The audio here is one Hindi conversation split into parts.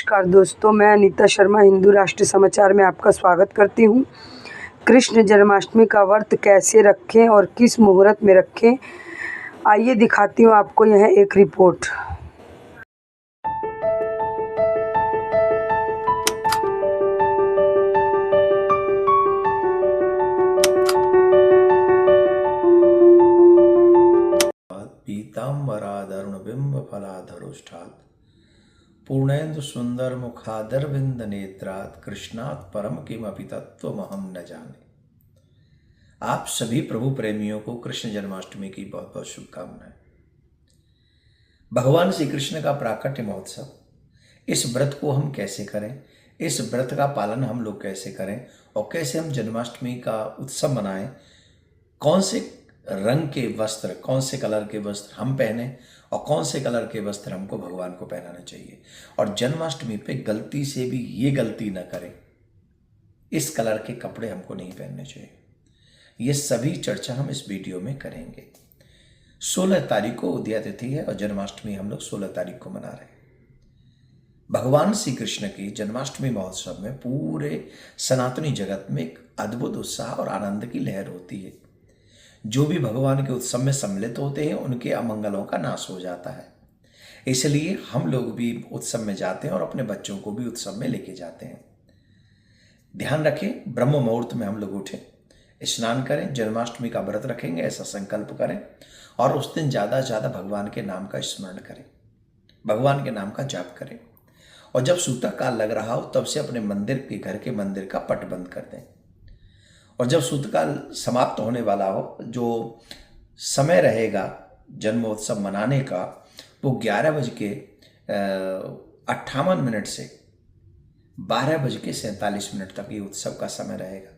नमस्कार दोस्तों, मैं अनीता शर्मा हिंदू राष्ट्रीय समाचार में आपका स्वागत करती हूँ। कृष्ण जन्माष्टमी का व्रत कैसे रखें और किस मुहूर्त में रखें, आइए दिखाती हूँ आपको यह एक रिपोर्ट। पीताम्बरादरुणबिम्बफलाधरोष्ठात् पूर्णेन्दु सुंदर मुखादरविंद नेत्रात् कृष्णात् परम किमपि तत्त्वमहं न जाने। आप सभी प्रभु प्रेमियों को कृष्ण जन्माष्टमी की बहुत बहुत शुभकामनाएं। भगवान श्री कृष्ण का प्राकट्य महोत्सव, इस व्रत को हम कैसे करें, इस व्रत का पालन हम लोग कैसे करें और कैसे हम जन्माष्टमी का उत्सव मनाएं, कौन से रंग के वस्त्र, कौन से कलर के वस्त्र हम पहने और कौन से कलर के वस्त्र हमको भगवान को पहनाने चाहिए, और जन्माष्टमी पे गलती से भी ये गलती न करें, इस कलर के कपड़े हमको नहीं पहनने चाहिए। ये सभी चर्चा हम इस वीडियो में करेंगे। 16 तारीख को उदया तिथि है और जन्माष्टमी हम लोग 16 तारीख को मना रहे हैं। भगवान श्री कृष्ण की जन्माष्टमी महोत्सव में पूरे सनातनी जगत में एक अद्भुत उत्साह और आनंद की लहर होती है। जो भी भगवान के उत्सव में सम्मिलित होते हैं उनके अमंगलों का नाश हो जाता है। इसलिए हम लोग भी उत्सव में जाते हैं और अपने बच्चों को भी उत्सव में लेके जाते हैं। ध्यान रखें, ब्रह्म मुहूर्त में हम लोग उठें, स्नान करें, जन्माष्टमी का व्रत रखेंगे ऐसा संकल्प करें और उस दिन ज़्यादा से ज़्यादा भगवान के नाम का स्मरण करें, भगवान के नाम का जाप करें। और जब सूतक काल लग रहा हो तब से अपने मंदिर के, घर के मंदिर का पट बंद कर दें। और जब सूतकाल समाप्त होने वाला हो, जो समय रहेगा जन्मोत्सव मनाने का, वो 11:58 से 12:47 तक ये उत्सव का समय रहेगा।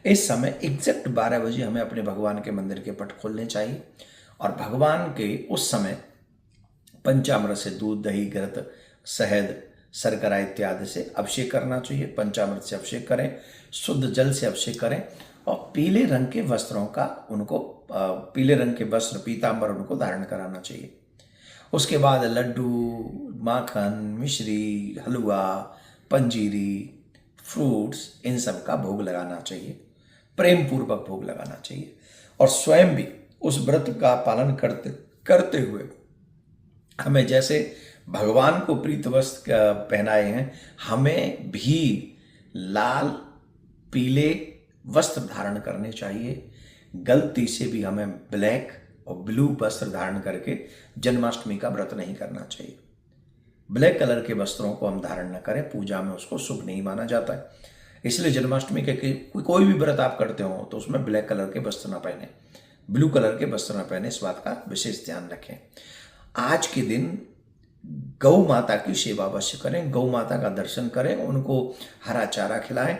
इस समय एग्जैक्ट 12 बजे हमें अपने भगवान के मंदिर के पट खोलने चाहिए और भगवान के उस समय पंचामृत से दूध, दही, घृत, शहद, शर्करा इत्यादि से अभिषेक करना चाहिए। पंचामृत से अभिषेक करें, शुद्ध जल से अभिषेक करें और पीले रंग के वस्त्रों का उनको पीले रंग के वस्त्र, पीताम्बर उनको धारण कराना चाहिए। उसके बाद लड्डू, माखन, मिश्री, हलवा, पंजीरी, फ्रूट्स, इन सब का भोग लगाना चाहिए, प्रेम पूर्वक भोग लगाना चाहिए। और स्वयं भी उस व्रत का पालन करते हुए हमें जैसे भगवान को प्रीत वस्त्र पहनाए हैं, हमें भी लाल पीले वस्त्र धारण करने चाहिए। गलती से भी हमें ब्लैक और ब्लू वस्त्र धारण करके जन्माष्टमी का व्रत नहीं करना चाहिए। ब्लैक कलर के वस्त्रों को हम धारण न करें, पूजा में उसको शुभ नहीं माना जाता है। इसलिए जन्माष्टमी के कोई भी व्रत आप करते हो तो उसमें ब्लैक कलर के वस्त्र ना पहने, ब्लू कलर के वस्त्र ना पहने, इस बात का विशेष ध्यान रखें। आज के दिन गौ माता की सेवा अवश्य करें, गौ माता का दर्शन करें, उनको हरा चारा खिलाएं।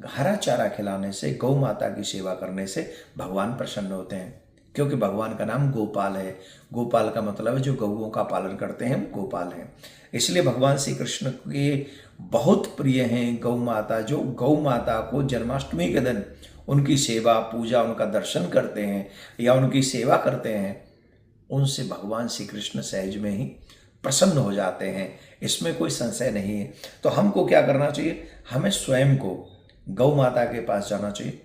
हरा चारा खिलाने से, गौ माता की सेवा करने से भगवान प्रसन्न होते हैं, क्योंकि भगवान का नाम गोपाल है। गोपाल का मतलब है जो गौओं का पालन करते हैं, गोपाल हैं। इसलिए भगवान श्री कृष्ण के बहुत प्रिय हैं गौ माता। जो गौ माता को जन्माष्टमी के दिन उनकी सेवा, पूजा, उनका दर्शन करते हैं या उनकी सेवा करते हैं, उनसे भगवान श्री कृष्ण सहज में ही प्रसन्न हो जाते हैं, इसमें कोई संशय नहीं है। तो हमको क्या करना चाहिए, हमें स्वयं को गौ माता के पास जाना चाहिए,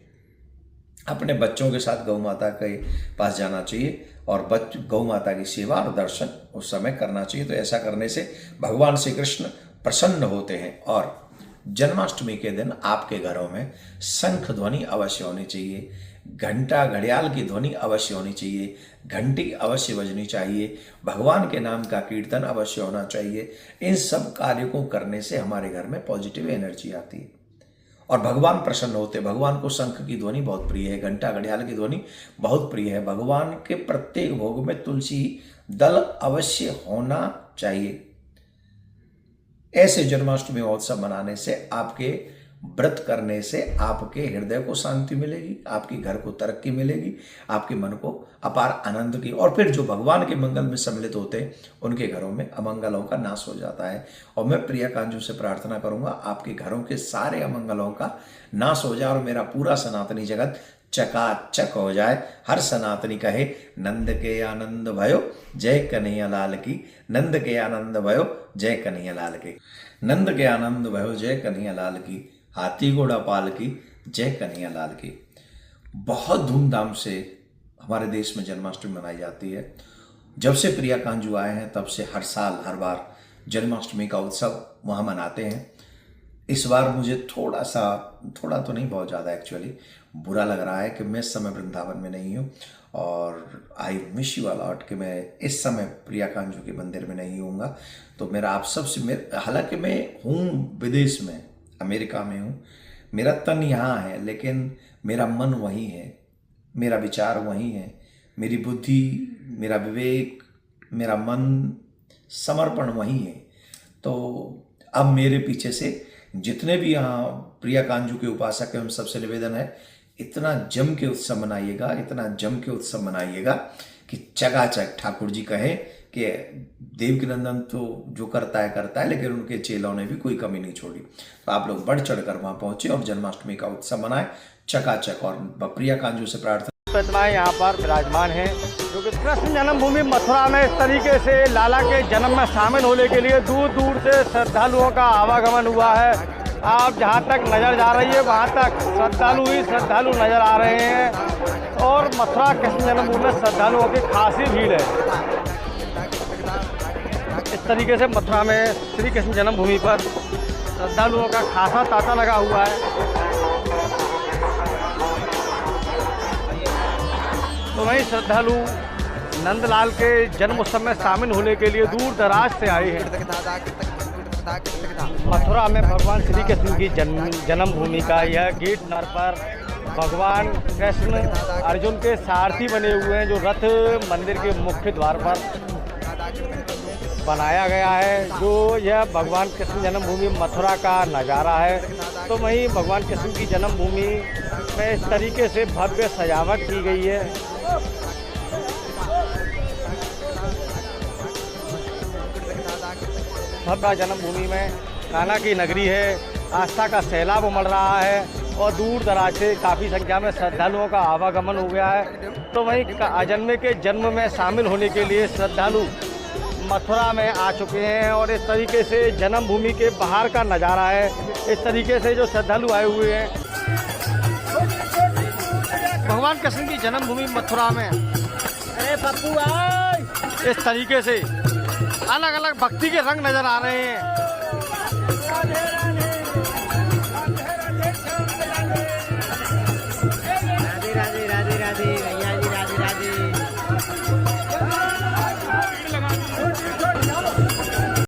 अपने बच्चों के साथ गौ माता के पास जाना चाहिए और गौ माता की सेवा और दर्शन उस समय करना चाहिए। तो ऐसा करने से भगवान श्री कृष्ण प्रसन्न होते हैं। और जन्माष्टमी के दिन आपके घरों में शंख ध्वनि अवश्य होनी चाहिए, घंटा घड़ियाल की ध्वनि अवश्य होनी चाहिए, घंटी अवश्य बजनी चाहिए, भगवान के नाम का कीर्तन अवश्य होना चाहिए। इन सब कार्यों को करने से हमारे घर में पॉजिटिव एनर्जी आती है और भगवान प्रसन्न होते हैं। भगवान को शंख की ध्वनि बहुत प्रिय है, घंटा घड़ियाल की ध्वनि बहुत प्रिय है। भगवान के प्रत्येक भोग में तुलसी दल अवश्य होना चाहिए। ऐसे जन्माष्टमी महोत्सव मनाने से, आपके व्रत करने से आपके हृदय को शांति मिलेगी, आपके घर को तरक्की मिलेगी, आपके मन को अपार आनंद की। और फिर जो भगवान के मंगल में सम्मिलित होते हैं उनके घरों में अमंगलों का नाश हो जाता है। और मैं प्रिय कांजू से प्रार्थना करूंगा आपके घरों के सारे अमंगलों का नाश हो जाए और मेरा पूरा सनातनी जगत चकाचक हो जाए। हर सनातनी कहे नंद के आनंद भयो जय कन्हैया लाल की, नंद के आनंद भयो जय कन्हैया लाल की, नंद के आनंद भयो जय कन्हैया लाल की, हाथी घोड़ा पाल की जय कन्हैया लाल की। बहुत धूमधाम से हमारे देश में जन्माष्टमी मनाई जाती है। जब से प्रिया कांजू आए हैं तब से हर साल हर बार जन्माष्टमी का उत्सव वहाँ मनाते हैं। इस बार मुझे थोड़ा तो नहीं, बहुत ज़्यादा एक्चुअली बुरा लग रहा है कि मैं इस समय वृंदावन में नहीं हूँ, और आई मिस यू अलॉट कि मैं इस समय प्रिया कांजू के मंदिर में नहीं होऊंगा। तो मेरा आप सबसे, हालांकि मैं हूँ विदेश में, अमेरिका में हूँ, मेरा तन यहाँ है, लेकिन मेरा मन वहीं है, मेरा विचार वहीं है, मेरी बुद्धि, मेरा विवेक, मेरा मन, समर्पण वहीं है। तो अब मेरे पीछे से जितने भी यहाँ प्रिया कांजू के उपासक हैं उन सबसे निवेदन है, इतना जम के उत्सव मनाइएगा, इतना जम के उत्सव मनाइएगा कि चकाचक। ठाकुर जी कहें कि देवकी नंदन तो जो करता है, लेकिन उनके चेलों ने भी कोई कमी नहीं छोड़ी। तो आप लोग बढ़ चढ़ कर वहाँ पहुँचे और जन्माष्टमी का उत्सव मनाएं चकाचक। और प्रिया कांजू से प्रार्थना प्रतिमाएं यहाँ पर विराजमान हैं, जो कि कृष्ण जन्मभूमि मथुरा में इस तरीके से लाला के जन्म में शामिल होने के लिए दूर दूर से श्रद्धालुओं का आवागमन हुआ है। आप जहाँ तक नज़र जा रही है वहाँ तक श्रद्धालु ही श्रद्धालु नज़र आ रहे हैं, और मथुरा कृष्ण जन्मभूमि में श्रद्धालुओं की खासी भीड़ है। इस तरीके से मथुरा में श्री कृष्ण जन्मभूमि पर श्रद्धालुओं का खासा तांता लगा हुआ है। तो वहीं श्रद्धालु नंदलाल के जन्म उत्सव में शामिल होने के लिए दूर दराज से आए हैं। मथुरा में भगवान श्री कृष्ण की जन्मभूमि का यह गेट नर पर भगवान कृष्ण अर्जुन के सारथी बने हुए हैं, जो रथ मंदिर के मुख्य द्वार पर बनाया गया है। जो यह भगवान कृष्ण जन्मभूमि मथुरा का नज़ारा है। तो वहीं भगवान कृष्ण की जन्मभूमि में इस तरीके से भव्य सजावट की गई है। मथुरा जन्मभूमि में कान्हा की नगरी है, आस्था का सैलाब उमड़ रहा है, और दूर दराज से काफ़ी संख्या में श्रद्धालुओं का आवागमन हो गया है। तो वहीं अजन्मे के जन्म में शामिल होने के लिए श्रद्धालु मथुरा में आ चुके हैं, और इस तरीके से जन्मभूमि के बाहर का नज़ारा है। इस तरीके से जो श्रद्धालु आए हुए हैं भगवान कृष्ण की जन्मभूमि मथुरा में, अरे पप्पू आए, इस तरीके से अलग अलग भक्ति के रंग नज़र आ रहे हैं।